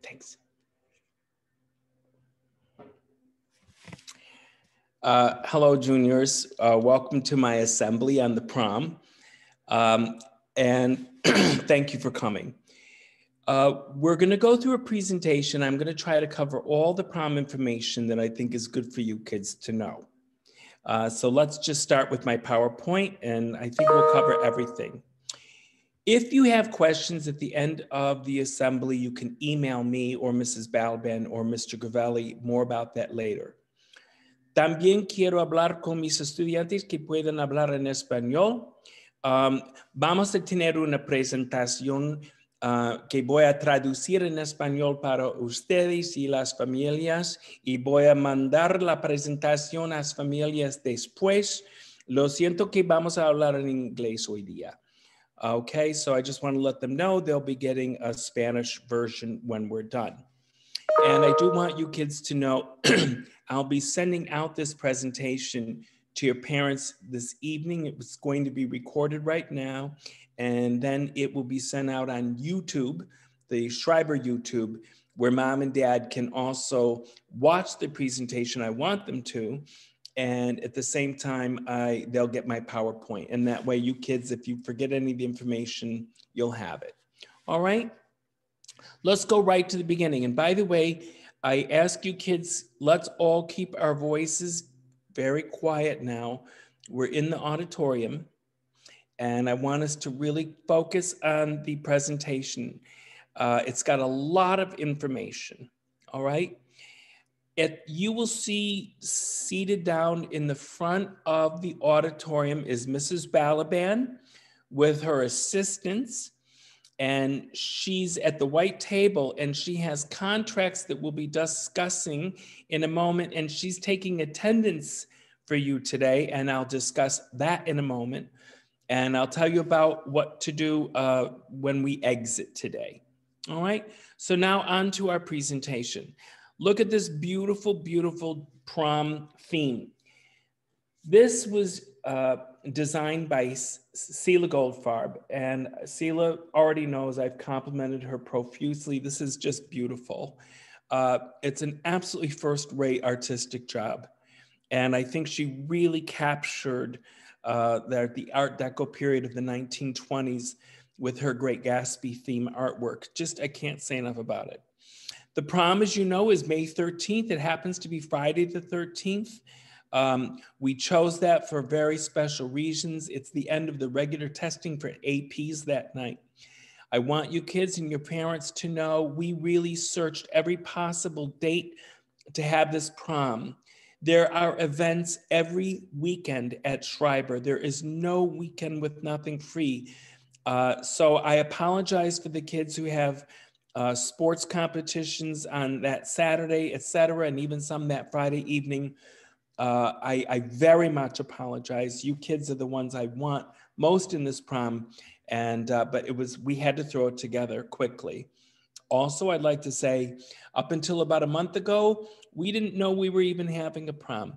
Thanks. Hello, juniors. Welcome to my assembly on the prom. And thank you for coming. We're going to go through a presentation. I'm going to try to cover all the prom information that I think is good for you kids to know. So let's just start with my PowerPoint, and I think we'll cover everything. If you have questions at the end of the assembly, you can email me or Mrs. Balban or Mr. Gravelli more about that later. También quiero hablar con mis estudiantes que puedan hablar en español. Vamos a tener una presentación que voy a traducir en español para ustedes y las familias, y voy a mandar la presentación a las familias después. Lo siento que vamos a hablar en inglés hoy día. Okay, so I just want to let them know they'll be getting a Spanish version when we're done. And I do want you kids to know I'll be sending out this presentation to your parents this evening. It's going to be recorded right now, and then it will be sent out on YouTube, the Schreiber YouTube, where mom and dad can also watch the presentation. I want them to. And at the same time, they'll get my PowerPoint. And that way you kids, if you forget any of the information, you'll have it. All right, let's go right to the beginning. And by the way, I ask you kids, let's all keep our voices very quiet now. We're in the auditorium, and I want us to really focus on the presentation. It's got a lot of information, all right? You will see seated down in the front of the auditorium is Mrs. Balaban with her assistants, and she's at the white table, and she has contracts that we'll be discussing in a moment, and she's taking attendance for you today, and I'll discuss that in a moment, and I'll tell you about what to do when we exit today. All right, so now on to our presentation. Look at this beautiful, beautiful prom theme. This was designed by Sela Goldfarb, and Sela already knows I've complimented her profusely. This is just beautiful. It's an absolutely first-rate artistic job, and I think she really captured the Art Deco period of the 1920s with her great Gatsby theme artwork. Just, I can't say enough about it. The prom, as you know, is May 13th. It happens to be Friday the 13th. We chose that for very special reasons. It's the end of the regular testing for APs that night. I want you kids and your parents to know we really searched every possible date to have this prom. There are events every weekend at Schreiber. There is no weekend with nothing free. So I apologize for the kids who have sports competitions on that Saturday, etc., and even some that Friday evening. I very much apologize. You kids are the ones I want most in this prom, and but we had to throw it together quickly. Also, I'd like to say, up until about a month ago, we didn't know we were even having a prom.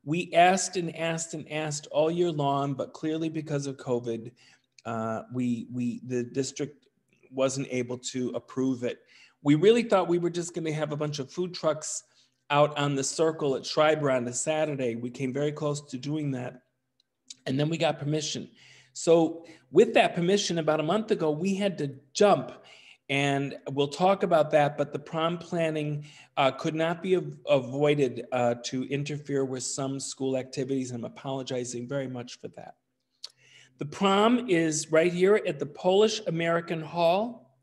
We asked and asked and asked all year long, but clearly because of COVID, the district wasn't able to approve it. We really thought we were just going to have a bunch of food trucks out on the circle at Schreiber on a Saturday. We came very close to doing that. And then we got permission. So with that permission about a month ago, we had to jump, and we'll talk about that, but the prom planning could not be avoided to interfere with some school activities. I'm apologizing very much for that. The prom is right here at the Polish American Hall,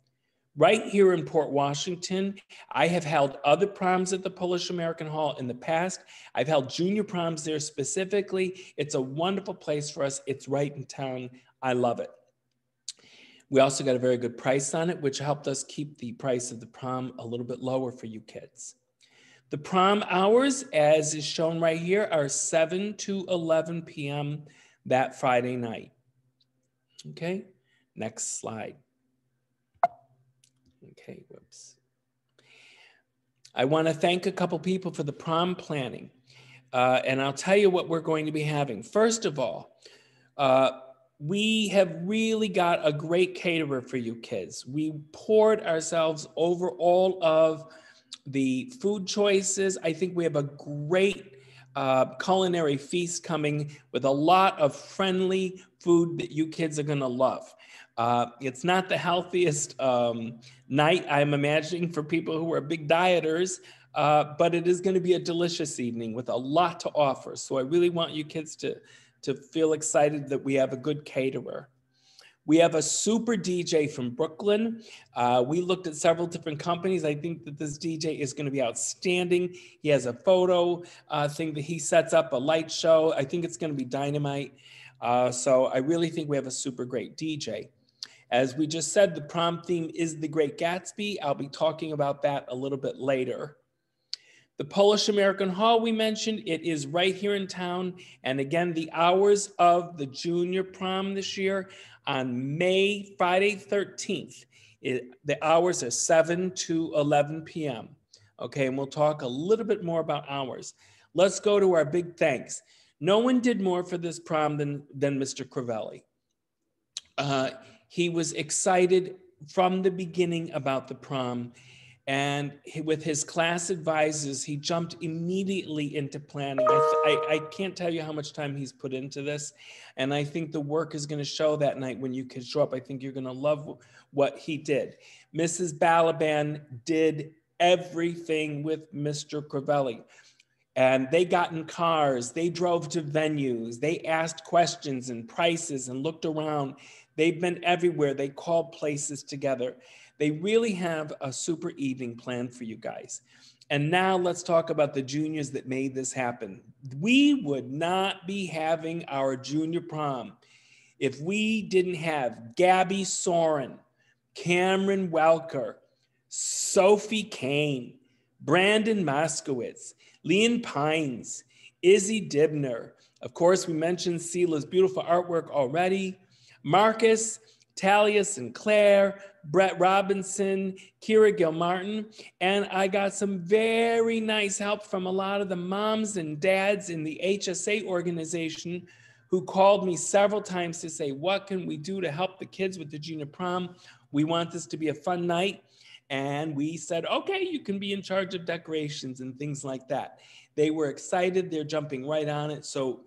right here in Port Washington. I have held other proms at the Polish American Hall in the past. I've held junior proms there specifically. It's a wonderful place for us. It's right in town. I love it. We also got a very good price on it, which helped us keep the price of the prom a little bit lower for you kids. The prom hours, as is shown right here, are 7 to 11 p.m. that Friday night. Okay, next slide. Okay, whoops. I want to thank a couple people for the prom planning. And I'll tell you what we're going to be having. First of all, we have really got a great caterer for you kids. We poured ourselves over all of the food choices. I think we have a great culinary feast coming with a lot of friendly food that you kids are gonna love. It's not the healthiest night, I'm imagining, for people who are big dieters, but it is gonna be a delicious evening with a lot to offer. So I really want you kids to feel excited that we have a good caterer. We have a super DJ from Brooklyn. We looked at several different companies. I think that this DJ is going to be outstanding. He has a photo thing that he sets up, a light show. I think it's going to be dynamite. So I really think we have a super great DJ. As we just said, the prom theme is The Great Gatsby. I'll be talking about that a little bit later. The Polish American Hall we mentioned, it is right here in town. And again, the hours of the junior prom this year on Friday 13th, the hours are 7 to 11 p.m. Okay, and we'll talk a little bit more about hours. Let's go to our big thanks. No one did more for this prom than Mr. Crivelli. He was excited from the beginning about the prom. And with his class advisors, he jumped immediately into planning. I can't tell you how much time he's put into this. And I think the work is going to show that night when you can show up. I think you're going to love what he did. Mrs. Balaban did everything with Mr. Crivelli. And they got in cars, they drove to venues, they asked questions and prices and looked around. They've been everywhere. They called places together. They really have a super evening planned for you guys. And now let's talk about the juniors that made this happen. We would not be having our junior prom if we didn't have Gabby Soren, Cameron Welker, Sophie Kane, Brandon Moskowitz, Leon Pines, Izzy Dibner. Of course, we mentioned Sela's beautiful artwork already. Marcus, Talia Sinclair, Brett Robinson, Kira Gilmartin, and I got some very nice help from a lot of the moms and dads in the HSA organization who called me several times to say, what can we do to help the kids with the junior prom? We want this to be a fun night. And we said, okay, you can be in charge of decorations and things like that. They were excited. They're jumping right on it. So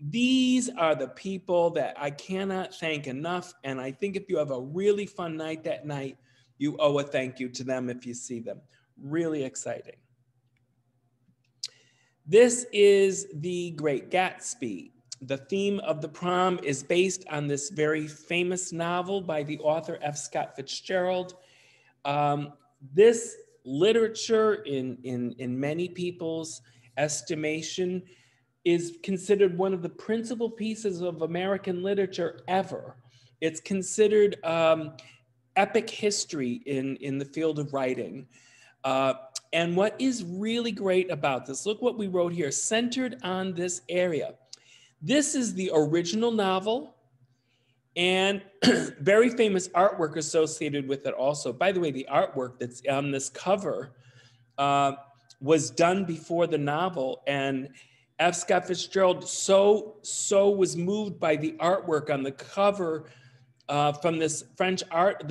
these are the people that I cannot thank enough. And I think if you have a really fun night that night, you owe a thank you to them if you see them. Really exciting. This is The Great Gatsby. The theme of the prom is based on this very famous novel by the author F. Scott Fitzgerald. This literature, in many people's estimation, is considered one of the principal pieces of American literature ever. It's considered epic history in the field of writing. And what is really great about this, look what we wrote here, centered on this area. This is the original novel and very famous artwork associated with it also. By the way, the artwork that's on this cover was done before the novel, and F. Scott Fitzgerald so was moved by the artwork on the cover from this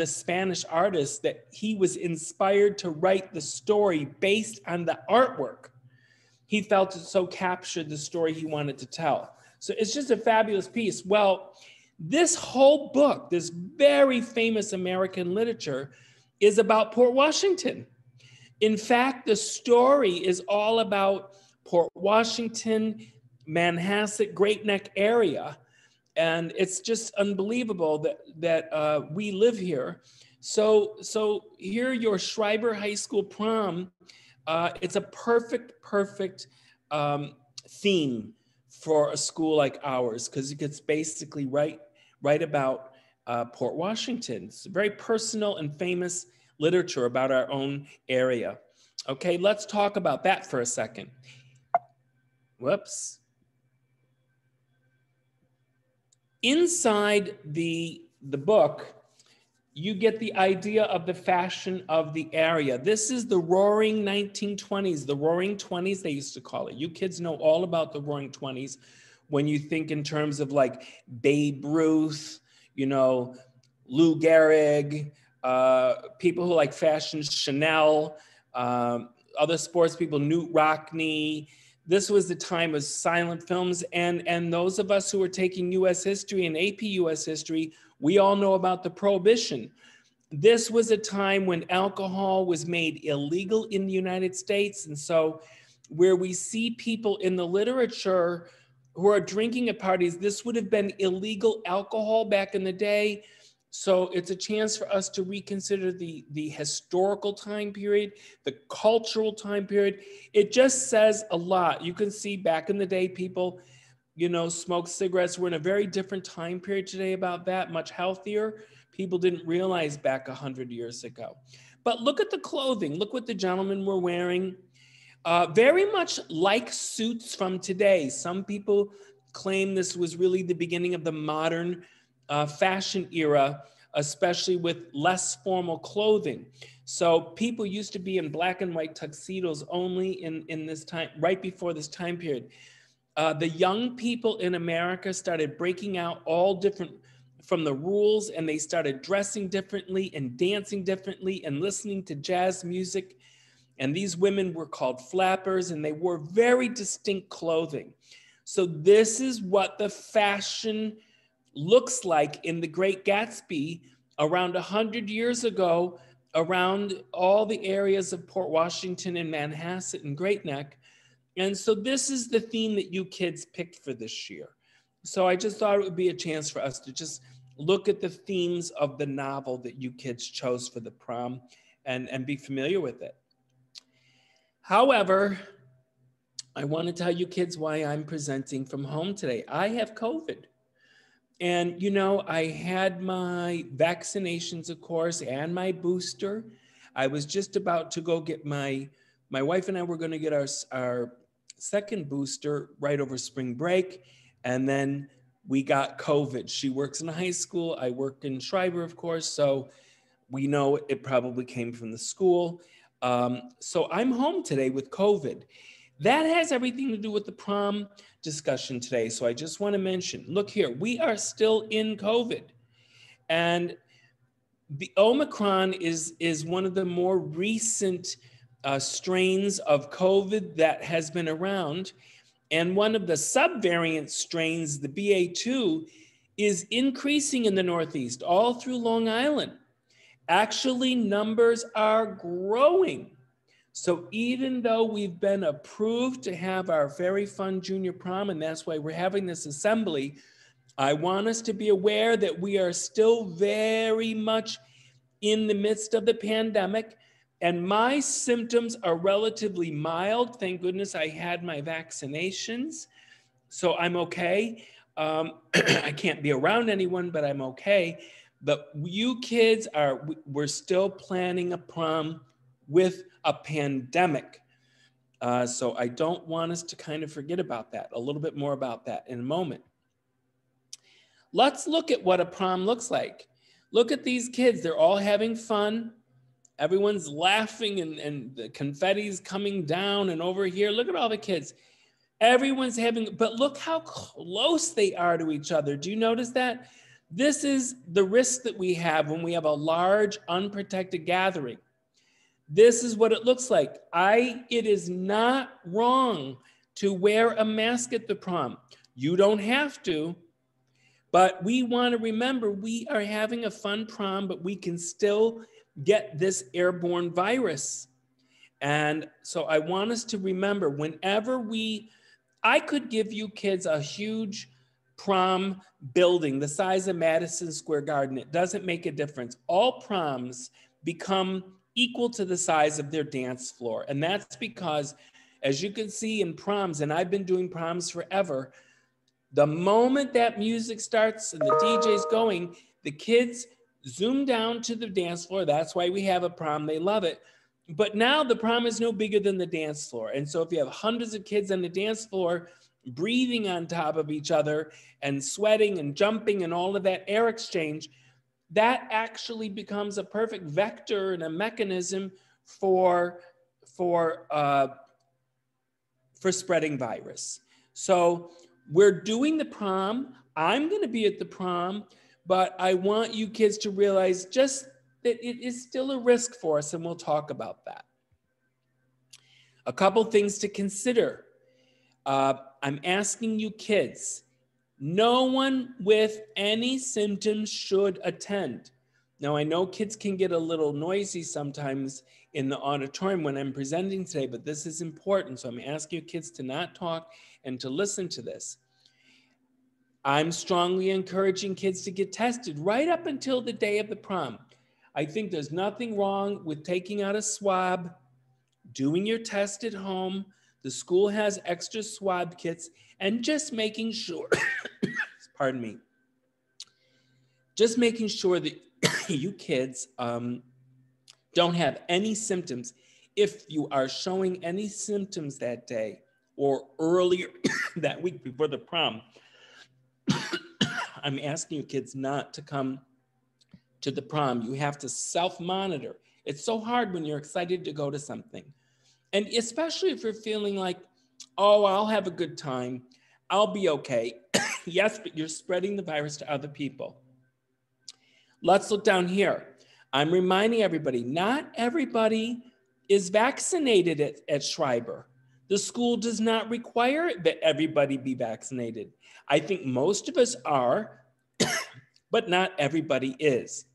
Spanish artist, that he was inspired to write the story based on the artwork. He felt it so captured the story he wanted to tell. So it's just a fabulous piece. Well, this whole book, this very famous American literature, is about Port Washington. In fact, the story is all about Port Washington, Manhasset, Great Neck area. And it's just unbelievable that we live here. So here, your Schreiber High School prom, it's a perfect theme for a school like ours, because it gets basically right about Port Washington. It's very personal and famous literature about our own area. Okay, let's talk about that for a second. Whoops. Inside the book, you get the idea of the fashion of the area. This is the Roaring 1920s, the Roaring 20s, they used to call it. You kids know all about the Roaring 20s, when you think in terms of like Babe Ruth, you know, Lou Gehrig, people who like fashion, Chanel, other sports people, Knute Rockne. This was the time of silent films. And those of us who were taking US history and AP US history, we all know about the Prohibition. This was a time when alcohol was made illegal in the United States. And so where we see people in the literature who are drinking at parties, this would have been illegal alcohol back in the day. So it's a chance for us to reconsider the historical time period, the cultural time period. It just says a lot. You can see back in the day, people, you know, smoked cigarettes. We're in a very different time period today about that, much healthier. People didn't realize back 100 years ago. But look at the clothing. Look what the gentlemen were wearing. Very much like suits from today. Some people claim this was really the beginning of the modern fashion era, especially with less formal clothing. So people used to be in black and white tuxedos only in this time, right before this time period. The young people in America started breaking out all different from the rules, and they started dressing differently and dancing differently and listening to jazz music. And these women were called flappers, and they wore very distinct clothing. So this is what the fashion looks like in The Great Gatsby around 100 years ago, around all the areas of Port Washington and Manhasset and Great Neck. And so this is the theme that you kids picked for this year. So I just thought it would be a chance for us to just look at the themes of the novel that you kids chose for the prom and be familiar with it. However, I want to tell you kids why I'm presenting from home today. I have COVID. And, you know, I had my vaccinations, of course, and my booster. I was just about to go get my wife and I were going to get our second booster right over spring break. And then we got COVID. She works in a high school. I work in Schreiber, of course. So we know it probably came from the school. So I'm home today with COVID. That has everything to do with the prom discussion today. So I just want to mention, look here, we are still in COVID. And the Omicron is one of the more recent strains of COVID that has been around. And one of the subvariant strains, the BA2, is increasing in the Northeast, all through Long Island. Actually, numbers are growing. So even though we've been approved to have our very fun junior prom, and that's why we're having this assembly, I want us to be aware that we are still very much in the midst of the pandemic, and my symptoms are relatively mild. Thank goodness I had my vaccinations, so I'm okay. I can't be around anyone, but I'm okay. But you kids we're still planning a prom with a pandemic. So I don't want us to kind of forget about that. A little bit more about that in a moment. Let's look at what a prom looks like. Look at these kids. They're all having fun. Everyone's laughing and the confetti's coming down and over here. Look at all the kids. Everyone's having, but look how close they are to each other. Do you notice that? This is the risk that we have when we have a large unprotected gathering. This is what it looks like. It is not wrong to wear a mask at the prom. You don't have to, but we want to remember we are having a fun prom, but we can still get this airborne virus. And so I want us to remember whenever I could give you kids a huge prom building the size of Madison Square Garden. It doesn't make a difference. All proms become equal to the size of their dance floor. And that's because, as you can see in proms, and I've been doing proms forever, the moment that music starts and the DJ's going, the kids zoom down to the dance floor. That's why we have a prom. They love it. But now the prom is no bigger than the dance floor. And so if you have hundreds of kids on the dance floor breathing on top of each other and sweating and jumping and all of that air exchange, that actually becomes a perfect vector and a mechanism for spreading virus. So We're doing the prom. I'm going to be at the prom, but I want you kids to realize just that it is still a risk for us, and we'll talk about that. A couple things to consider. I'm asking you kids, no one with any symptoms should attend. Now, I know kids can get a little noisy sometimes in the auditorium when I'm presenting today, but this is important. So I'm asking you kids to not talk and to listen to this. I'm strongly encouraging kids to get tested right up until the day of the prom. I think there's nothing wrong with taking out a swab, doing your test at home. The school has extra swab kits, and just making sure, pardon me, just making sure that you kids don't have any symptoms. If you are showing any symptoms that day or earlier that week before the prom, I'm asking you kids not to come to the prom. You have to self-monitor. It's so hard when you're excited to go to something. And especially if you're feeling like, oh, I'll have a good time, I'll be okay. Yes, but you're spreading the virus to other people. Let's look down here. I'm reminding everybody, not everybody is vaccinated at Schreiber. The school does not require that everybody be vaccinated. I think most of us are, but not everybody is.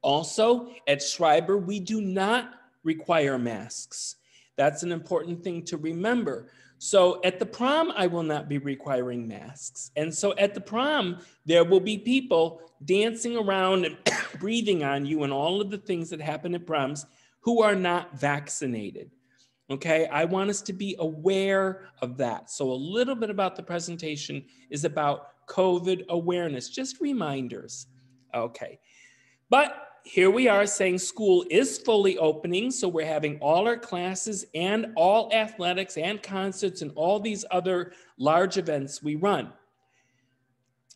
Also, at Schreiber, we do not require masks. That's an important thing to remember. So at the prom, I will not be requiring masks. And so at the prom, there will be people dancing around and breathing on you and all of the things that happen at proms who are not vaccinated. Okay, I want us to be aware of that. So a little bit about the presentation is about COVID awareness, just reminders. Okay, but here we are saying school is fully opening. So we're having all our classes and all athletics and concerts and all these other large events we run.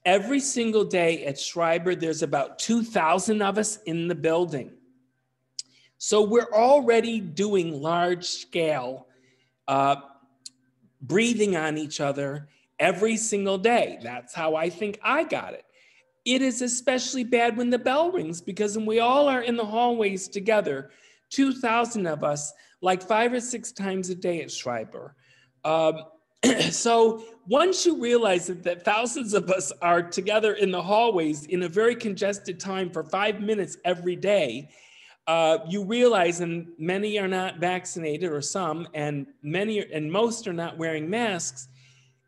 Every single day at Schreiber, there's about 2,000 of us in the building. So we're already doing large scale breathing on each other every single day. That's how I think I got it. It is especially bad when the bell rings, because when we all are in the hallways together, 2,000 of us, like 5 or 6 times a day at Schreiber. So once you realize that thousands of us are together in the hallways in a very congested time for 5 minutes every day, you realize, and many are not vaccinated, or some, and most are not wearing masks.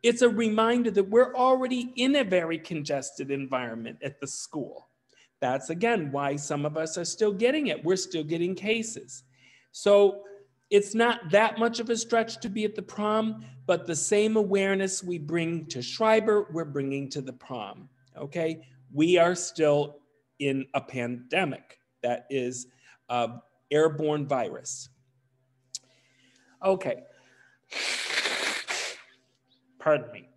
It's a reminder that we're already in a very congested environment at the school. That's, again, why some of us are still getting it. We're still getting cases. So it's not that much of a stretch to be at the prom, but the same awareness we bring to Schreiber, we're bringing to the prom, okay? We are still in a pandemic that is airborne virus. Okay. Pardon me.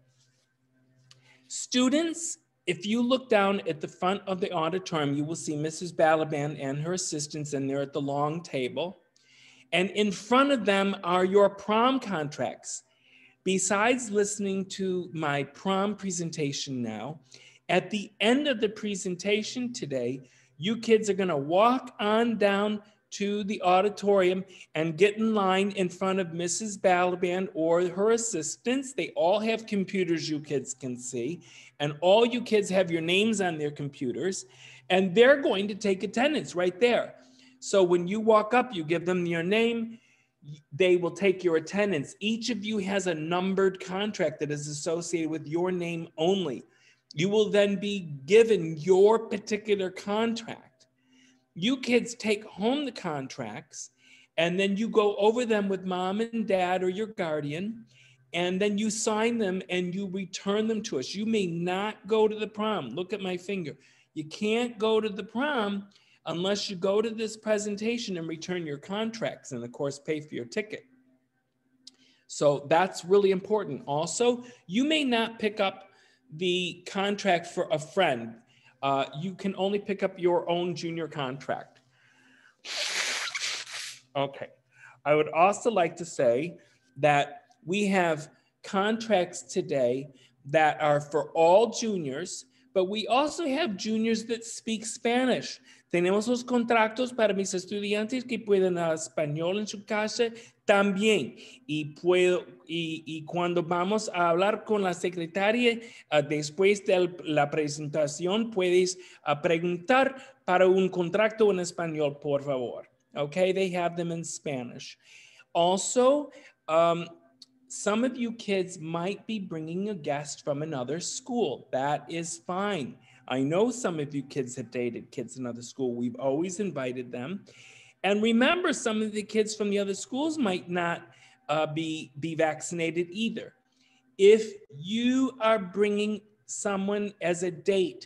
Students, if you look down at the front of the auditorium, you will see Mrs. Balaban and her assistants, and they're at the long table. And in front of them are your prom contracts. Besides listening to my prom presentation now, at the end of the presentation today, you kids are gonna walk on down to the auditorium and get in line in front of Mrs. Balaban or her assistants. They all have computers you kids can see, and all you kids have your names on their computers, and they're going to take attendance right there. So when you walk up, you give them your name, they will take your attendance. Each of you has a numbered contract that is associated with your name only. You will then be given your particular contract. You kids take home the contracts, and then you go over them with mom and dad or your guardian, and then you sign them and you return them to us. You may not go to the prom. Look at my finger. You can't go to the prom unless you go to this presentation and return your contracts and, of course, pay for your ticket. So that's really important. Also, you may not pick up the contract for a friend. You can only pick up your own junior contract. Okay. I would also like to say that we have contracts today that are for all juniors, but we also have juniors that speak Spanish. Tenemos los contratos para mis estudiantes que pueden hablar español en su casa también. Y cuando vamos a hablar con la secretaria después de la presentación, puedes preguntar para un contrato en español, por favor. Okay, they have them in Spanish. Also, some of you kids might be bringing a guest from another school. That is fine. I know some of you kids have dated kids in other school. We've always invited them. And remember, some of the kids from the other schools might not be vaccinated either. If you are bringing someone as a date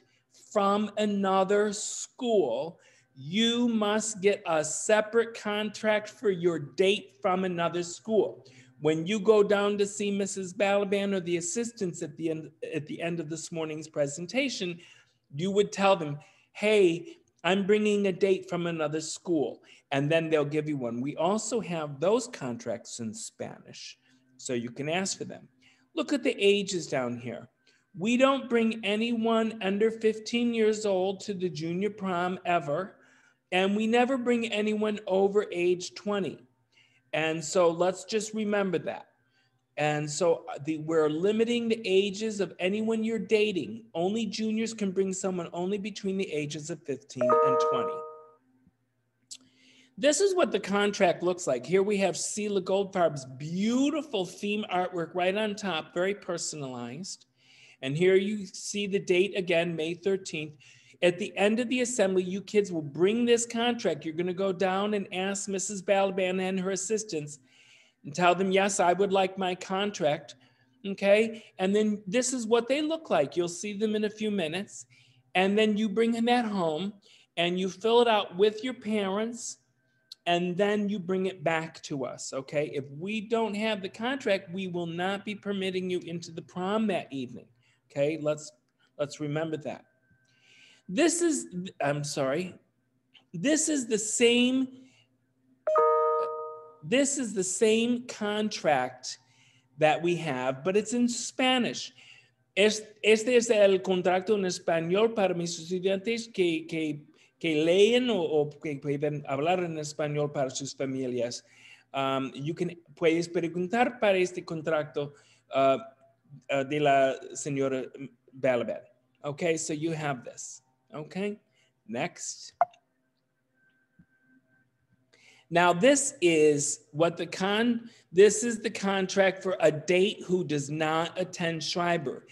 from another school, you must get a separate contract for your date from another school. When you go down to see Mrs. Balaban or the assistants at the end of this morning's presentation, you would tell them, hey, I'm bringing a date from another school, and then they'll give you one. We also have those contracts in Spanish, so you can ask for them. Look at the ages down here. We don't bring anyone under 15 years old to the junior prom ever, and we never bring anyone over age 20. And so let's just remember that. And so we're limiting the ages of anyone you're dating. Only juniors can bring someone only between the ages of 15 and 20. This is what the contract looks like. Here we have Sheila Goldfarb's beautiful theme artwork right on top, very personalized. And here you see the date again, May 13th. At the end of the assembly, you kids will bring this contract. You're going to go down and ask Mrs. Balaban and her assistants and tell them, yes, I would like my contract, okay? And then this is what they look like. You'll see them in a few minutes. And then you bring that home and you fill it out with your parents, and then you bring it back to us, okay? If we don't have the contract, we will not be permitting you into the prom that evening, okay? Let's remember that. This is the same contract that we have, but it's in Spanish. Este es el contrato en español para mis estudiantes que leen o que pueden hablar en español para sus familias. Puedes preguntar para este contrato de la señora Balaban. Okay, so you have this. Okay, next. Now this is the contract for a date who does not attend Schreiber.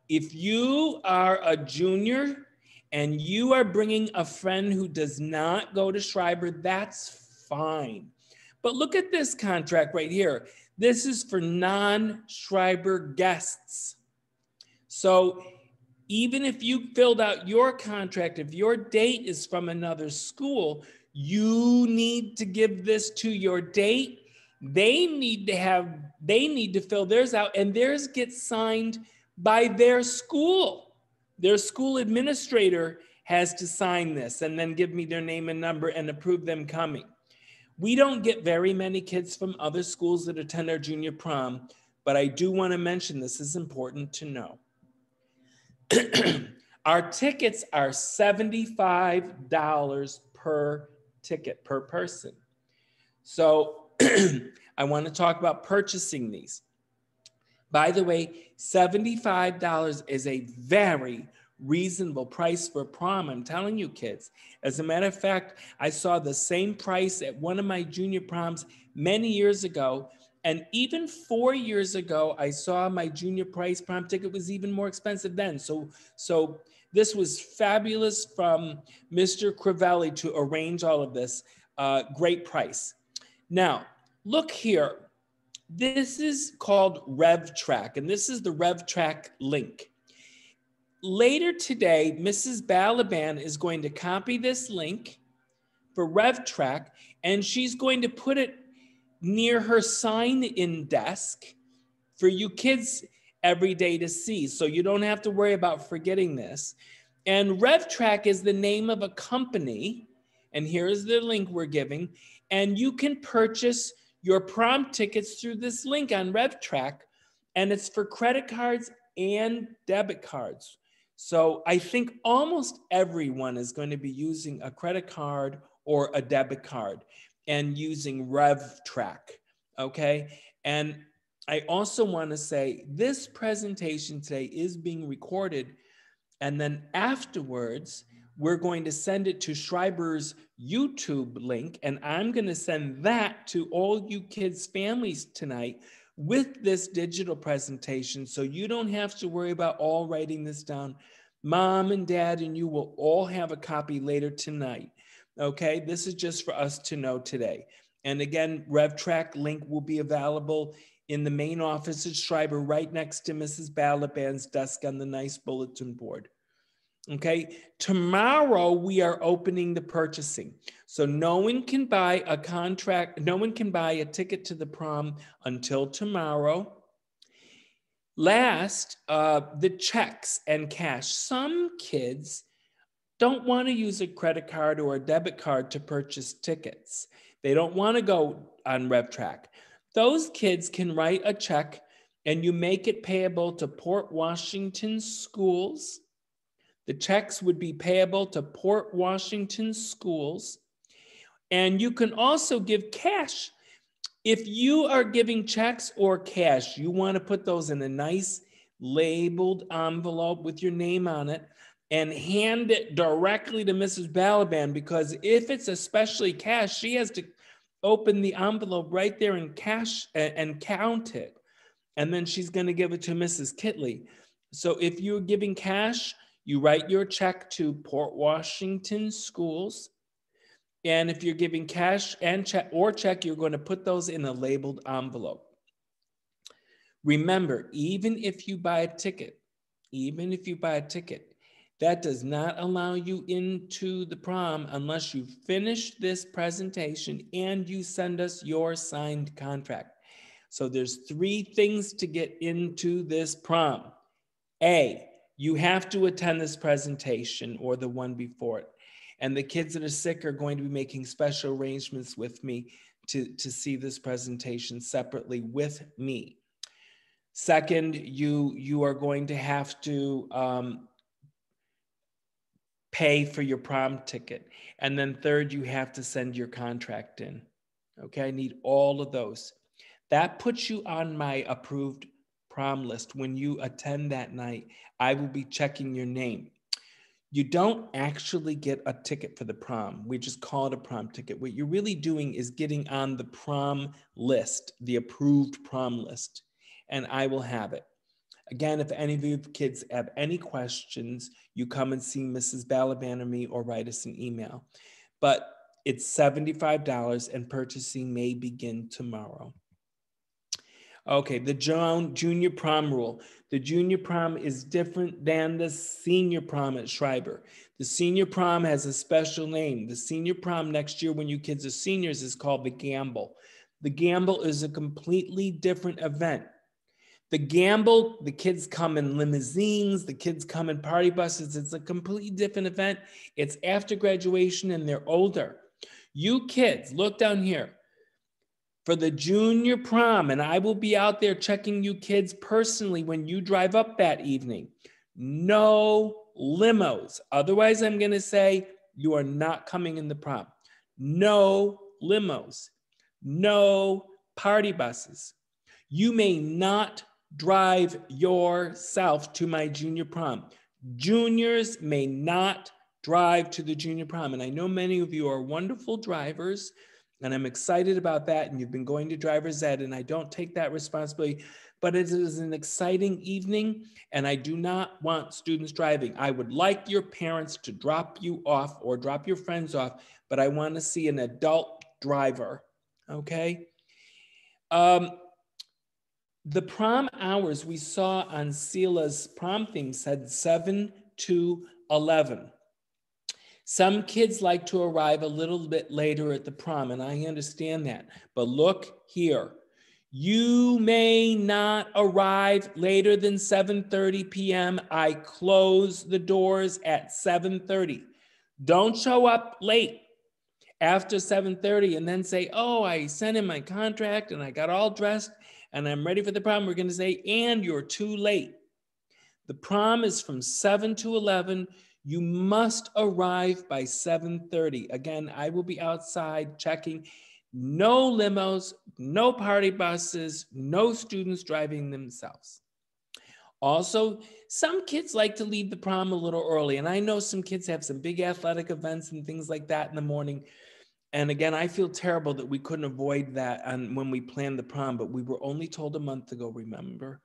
If you are a junior and you are bringing a friend who does not go to Schreiber, that's fine. But look at this contract right here. This is for non-Schreiber guests. So even if you filled out your contract, if your date is from another school, you need to give this to your date. They need to fill theirs out, and theirs gets signed by their school. Their school administrator has to sign this and then give me their name and number and approve them coming. We don't get very many kids from other schools that attend our junior prom, but I do want to mention this is important to know. Our tickets are $75 per ticket per person. So I want to talk about purchasing these. By the way, $75 is a very reasonable price for prom. I'm telling you, kids. As a matter of fact, I saw the same price at one of my junior proms many years ago. And even 4 years ago, I saw my junior price prom ticket was even more expensive then. So this was fabulous from Mr. Crivelli to arrange all of this. Great price. Now, look here. This is called RevTrack, and this is the RevTrack link. Later today, Mrs. Balaban is going to copy this link for RevTrack, and she's going to put it near her sign-in desk for you kids every day to see. So you don't have to worry about forgetting this. And RevTrack is the name of a company. And here is the link we're giving. And you can purchase your prom tickets through this link on RevTrack And it's for credit cards and debit cards. So I think almost everyone is going to be using a credit card or a debit card and using RevTrack, okay? And I also want to say this presentation today is being recorded, and then afterwards, we're going to send it to Schreiber's YouTube link, and I'm going to send that to all you kids' families tonight with this digital presentation, so you don't have to worry about all writing this down. Mom and Dad and you will all have a copy later tonight, okay? This is just for us to know today. And again, RevTrack link will be available in the main office at Schreiber, right next to Mrs. Balaban's desk on the nice bulletin board. Okay, tomorrow we are opening the purchasing. So no one can buy a contract, no one can buy a ticket to the prom until tomorrow. Last, the checks and cash. Some kids don't want to use a credit card or a debit card to purchase tickets. They don't want to go on RevTrack. Those kids can write a check and you make it payable to Port Washington schools. The checks would be payable to Port Washington schools. And you can also give cash. If you are giving checks or cash, you want to put those in a nice labeled envelope with your name on it and hand it directly to Mrs. Balaban, because if it's especially cash, she has to open the envelope right there and cash and count it. And then she's going to give it to Mrs. Kitley. So if you're giving cash, you write your check to Port Washington schools. And if you're giving cash and check, you're going to put those in a labeled envelope. Remember, even if you buy a ticket, that does not allow you into the prom unless you finish this presentation and you send us your signed contract. So there's 3 things to get into this prom. A, you have to attend this presentation or the one before it. And the kids that are sick are going to be making special arrangements with me to see this presentation separately with me. Second, you are going to have to pay for your prom ticket. And then third, you have to send your contract in. Okay, I need all of those. That puts you on my approved prom list. When you attend that night, I will be checking your name. You don't actually get a ticket for the prom. We just call it a prom ticket. What you're really doing is getting on the prom list, the approved prom list, and I will have it. Again, if any of you kids have any questions, you come and see Mrs. Balaban or me or write us an email. But it's $75 and purchasing may begin tomorrow. Okay, the junior prom rule. The junior prom is different than the senior prom at Schreiber. The senior prom has a special name. The senior prom next year when you kids are seniors is called the GAMBOL. The GAMBOL is a completely different event. The GAMBOL, the kids come in limousines, the kids come in party buses. It's a completely different event. It's after graduation and they're older. You kids, look down here. For the junior prom, and I will be out there checking you kids personally when you drive up that evening. No limos. Otherwise, I'm going to say you are not coming in the prom. No limos. No party buses. You may not drive yourself to my junior prom. Juniors may not drive to the junior prom. And I know many of you are wonderful drivers, and I'm excited about that. And you've been going to driver's ed, and I don't take that responsibility, but it is an exciting evening, and I do not want students driving. I would like your parents to drop you off or drop your friends off, but I want to see an adult driver, okay? The prom hours we saw on Sela's prom thing said 7 to 11. Some kids like to arrive a little bit later at the prom, and I understand that. But look here. You may not arrive later than 7:30 p.m. I close the doors at 7:30. Don't show up late. after 7:30 and then say, oh, I sent in my contract and I got all dressed and I'm ready for the prom, we're going to say, and you're too late. The prom is from 7 to 11. You must arrive by 7:30. Again, I will be outside checking. No limos, no party buses, no students driving themselves. Also, some kids like to leave the prom a little early. And I know some kids have some big athletic events and things like that in the morning. And again, I feel terrible that we couldn't avoid that when we planned the prom, but we were only told a month ago, remember?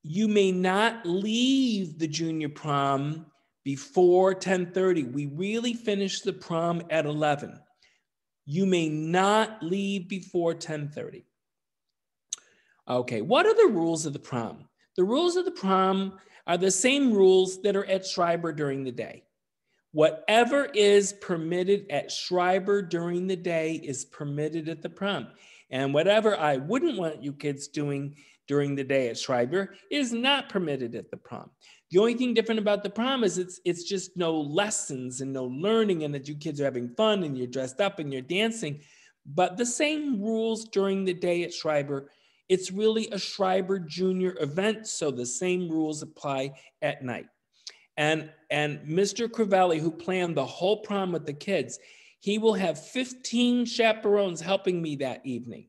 You may not leave the junior prom before 10:30. We really finish the prom at 11. You may not leave before 10:30. Okay, what are the rules of the prom? The rules of the prom are the same rules that are at Schreiber during the day. Whatever is permitted at Schreiber during the day is permitted at the prom. And whatever I wouldn't want you kids doing during the day at Schreiber is not permitted at the prom. The only thing different about the prom is it's just no lessons and no learning, and that you kids are having fun and you're dressed up and you're dancing. But the same rules during the day at Schreiber. It's really a Schreiber Junior event, so the same rules apply at night. And Mr. Crivelli, who planned the whole prom with the kids, he will have 15 chaperones helping me that evening.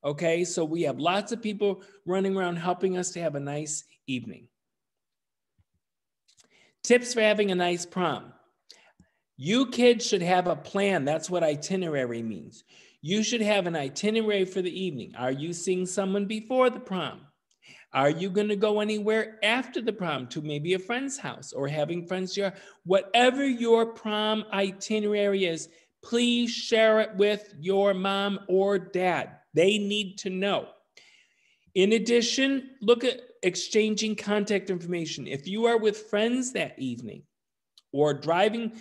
Okay, so we have lots of people running around helping us to have a nice evening. Tips for having a nice prom. You kids should have a plan. That's what itinerary means. You should have an itinerary for the evening. Are you seeing someone before the prom? Are you going to go anywhere after the prom to maybe a friend's house or having friends here? Whatever your prom itinerary is, please share it with your mom or dad. They need to know. In addition, look at exchanging contact information. If you are with friends that evening or driving,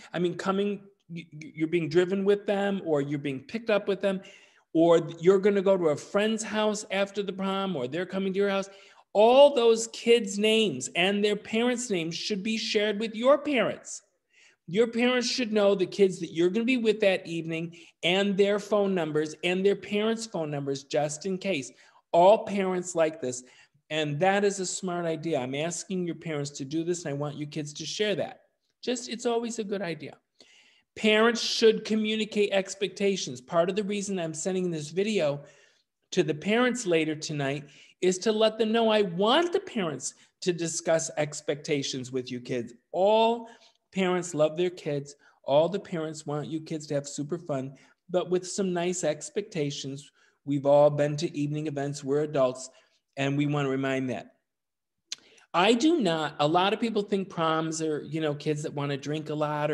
you're being driven with them or you're being picked up with them, or you're going to go to a friend's house after the prom or they're coming to your house, all those kids' names and their parents' names should be shared with your parents. Your parents should know the kids that you're going to be with that evening and their phone numbers and their parents' phone numbers, just in case. All parents like this, and that is a smart idea. I'm asking your parents to do this, and I want you kids to share that. It's always a good idea. Parents should communicate expectations. Part of the reason I'm sending this video to the parents later tonight is to let them know I want the parents to discuss expectations with you kids. All parents love their kids. All the parents want you kids to have super fun, but with some nice expectations. We've all been to evening events. We're adults, and we want to remind that. I do not. A lot of people think proms are, kids that want to drink a lot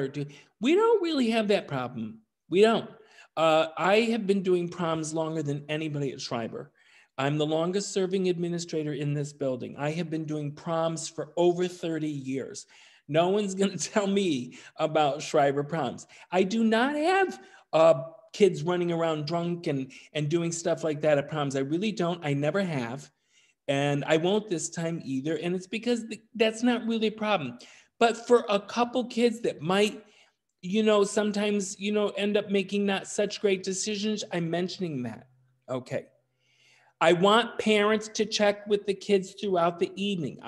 we don't really have that problem. We don't. I have been doing proms longer than anybody at Schreiber. I'm the longest serving administrator in this building. I have been doing proms for over 30 years. No one's going to tell me about Schreiber proms. I do not have kids running around drunk and doing stuff like that at proms. I really don't. I never have. And I won't this time either. And it's because that's not really a problem. But for a couple kids that might, sometimes, end up making not such great decisions, I'm mentioning that. Okay. I want parents to check with the kids throughout the evening.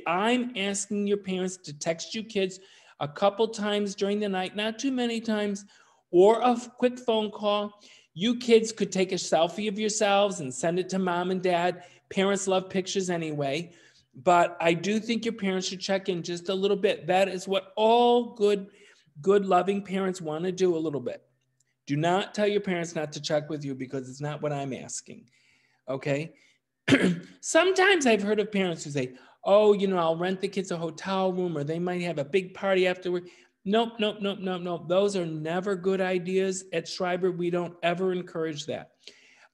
I'm asking your parents to text you kids a couple times during the night, not too many times, or a quick phone call. You kids could take a selfie of yourselves and send it to mom and dad. Parents love pictures anyway, but I do think your parents should check in just a little bit. That is what all good loving parents want to do a little bit. Do not tell your parents not to check with you because it's not what I'm asking. Okay. Sometimes I've heard of parents who say, oh, I'll rent the kids a hotel room, or they might have a big party afterward. Nope. Those are never good ideas at Schreiber. We don't ever encourage that.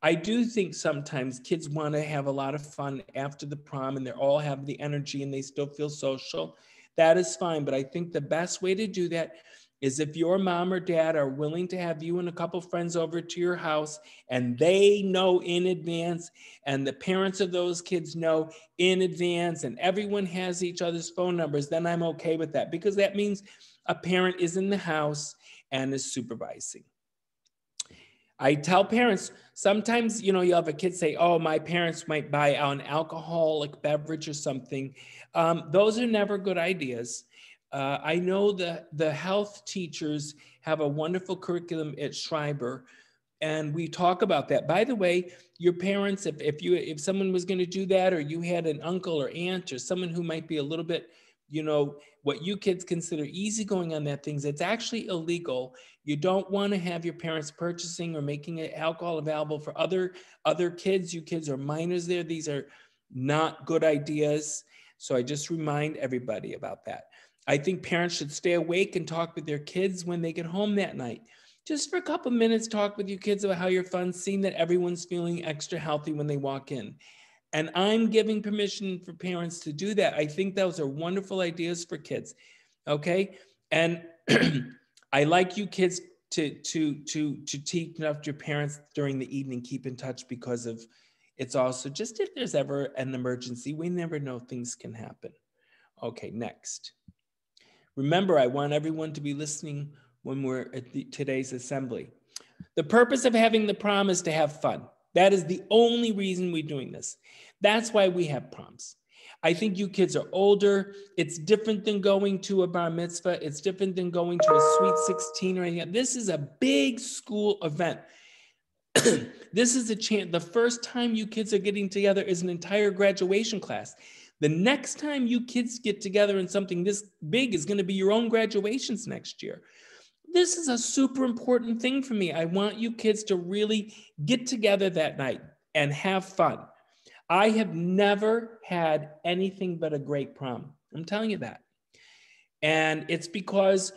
I do think sometimes kids want to have a lot of fun after the prom and they all have the energy and they still feel social. That is fine. But I think the best way to do that is if your mom or dad are willing to have you and a couple friends over to your house and they know in advance and the parents of those kids know in advance and everyone has each other's phone numbers, then I'm okay with that because that means a parent is in the house and is supervising. I tell parents, sometimes, you have a kid say, oh, my parents might buy an alcoholic beverage or something. Those are never good ideas. I know the health teachers have a wonderful curriculum at Schreiber, and we talk about that. By the way, your parents, if someone was going to do that, or you had an uncle or aunt or someone who might be a little bit, what you kids consider easygoing on that things, it's actually illegal. You don't want to have your parents purchasing or making alcohol available for other kids. You kids are minors there. These are not good ideas. So I just remind everybody about that. I think parents should stay awake and talk with their kids when they get home that night. Just for a couple of minutes, talk with your kids about how you're fun, seeing that everyone's feeling extra healthy when they walk in. And I'm giving permission for parents to do that. I think those are wonderful ideas for kids. Okay. And I like you kids to teach up your parents during the evening, keep in touch, because it's also just if there's ever an emergency, we never know, things can happen. Okay, next. Remember, I want everyone to be listening when we're at today's assembly. The purpose of having the prom is to have fun. That is the only reason we're doing this. That's why we have proms. I think you kids are older. It's different than going to a bar mitzvah. It's different than going to a sweet 16 or anything. This is a big school event. This is a chance. The first time you kids are getting together is an entire graduation class. The next time you kids get together in something this big is going to be your own graduations next year. This is a super important thing for me. I want you kids to really get together that night and have fun. I have never had anything but a great prom. I'm telling you that. And it's because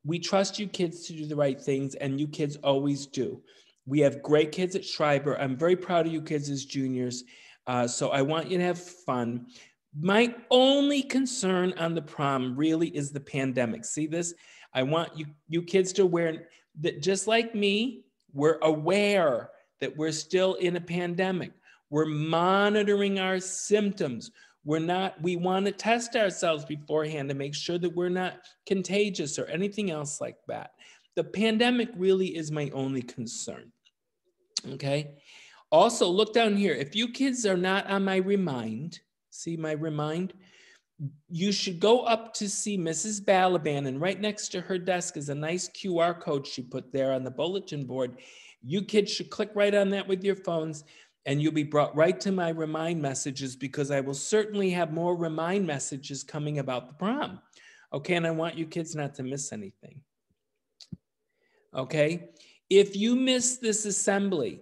we trust you kids to do the right things, and you kids always do. We have great kids at Schreiber. I'm very proud of you kids as juniors. So I want you to have fun. My only concern on the prom really is the pandemic. See this? I want you kids to aware that just like me, we're aware that we're still in a pandemic. We're monitoring our symptoms. We want to test ourselves beforehand to make sure that we're not contagious or anything else like that. The pandemic really is my only concern. Okay. Also, look down here. If you kids are not on my remind, see my remind, you should go up to see Mrs. Balaban, and right next to her desk is a nice QR code she put there on the bulletin board. You kids should click right on that with your phones, and you'll be brought right to my remind messages, because I will certainly have more remind messages coming about the prom. Okay, and I want you kids not to miss anything. Okay, if you miss this assembly,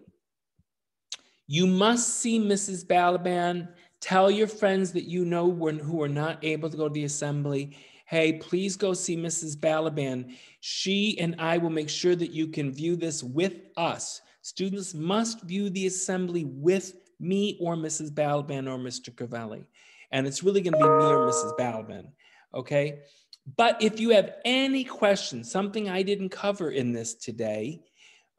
you must see Mrs. Balaban. Tell your friends that you know who are not able to go to the assembly, hey, please go see Mrs. Balaban. She and I will make sure that you can view this with us. Students must view the assembly with me or Mrs. Balaban or Mr. Cavelli. And it's really going to be me or Mrs. Balaban, okay? But if you have any questions, something I didn't cover in this today,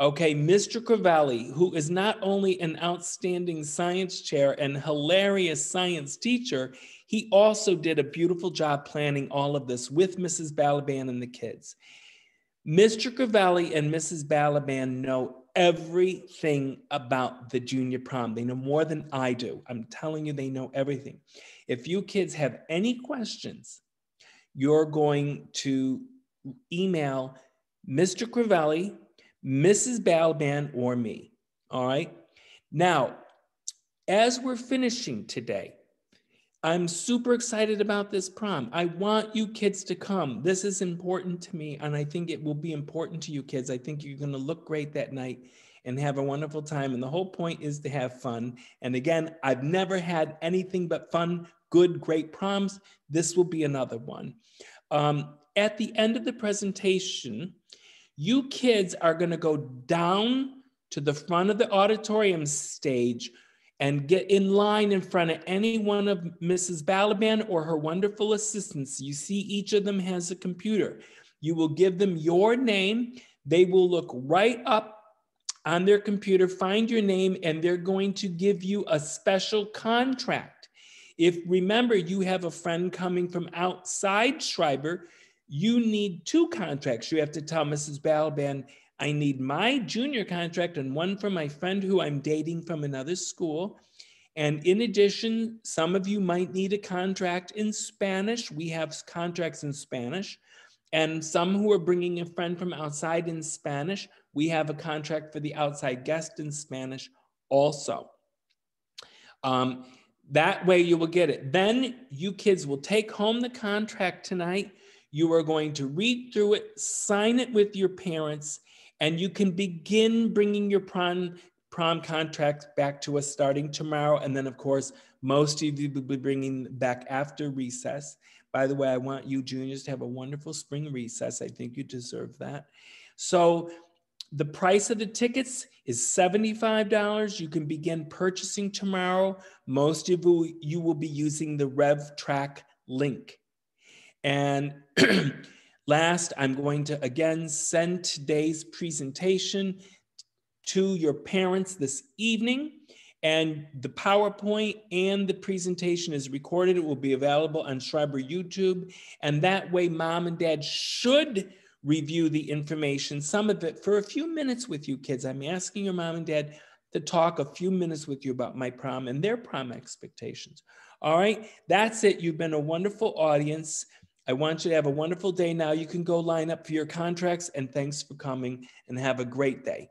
okay, Mr. Cavelli, who is not only an outstanding science chair and hilarious science teacher, he also did a beautiful job planning all of this with Mrs. Balaban and the kids. Mr. Cavelli and Mrs. Balaban know everything about the junior prom. They know more than I do. I'm telling you, they know everything. If you kids have any questions, you're going to email Mr. Cavelli, Mrs. Balaban, or me, all right? Now, as we're finishing today, I'm super excited about this prom. I want you kids to come. This is important to me, and I think it will be important to you kids. I think you're gonna look great that night and have a wonderful time, and the whole point is to have fun. And again, I've never had anything but fun, good, great proms. This will be another one. At the end of the presentation, you kids are going to go down to the front of the auditorium stage and get in line in front of any one of Mrs. Balaban or her wonderful assistants. You see, each of them has a computer. You will give them your name. They will look right up on their computer, find your name, and they're going to give you a special contract. If, remember, you have a friend coming from outside Schreiber, you need 2 contracts. You have to tell Mrs. Balaban, I need my junior contract and one from my friend who I'm dating from another school. And in addition, some of you might need a contract in Spanish. We have contracts in Spanish. And some who are bringing a friend from outside in Spanish, we have a contract for the outside guest in Spanish also. That way you will get it. Then you kids will take home the contract tonight. You are going to read through it, sign it with your parents, and you can begin bringing your prom contract back to us starting tomorrow. And then, of course, most of you will be bringing back after recess. By the way, I want you juniors to have a wonderful spring recess. I think you deserve that. So the price of the tickets is $75. You can begin purchasing tomorrow. Most of you will be using the RevTrack link. And last, I'm going to again send today's presentation to your parents this evening. And the PowerPoint and the presentation is recorded. It will be available on Schreiber YouTube. And that way, mom and dad should review the information, some of it for a few minutes with you kids. I'm asking your mom and dad to talk a few minutes with you about my prom and their prom expectations. All right, that's it. You've been a wonderful audience. I want you to have a wonderful day now. You can go line up for your contracts, and thanks for coming and have a great day.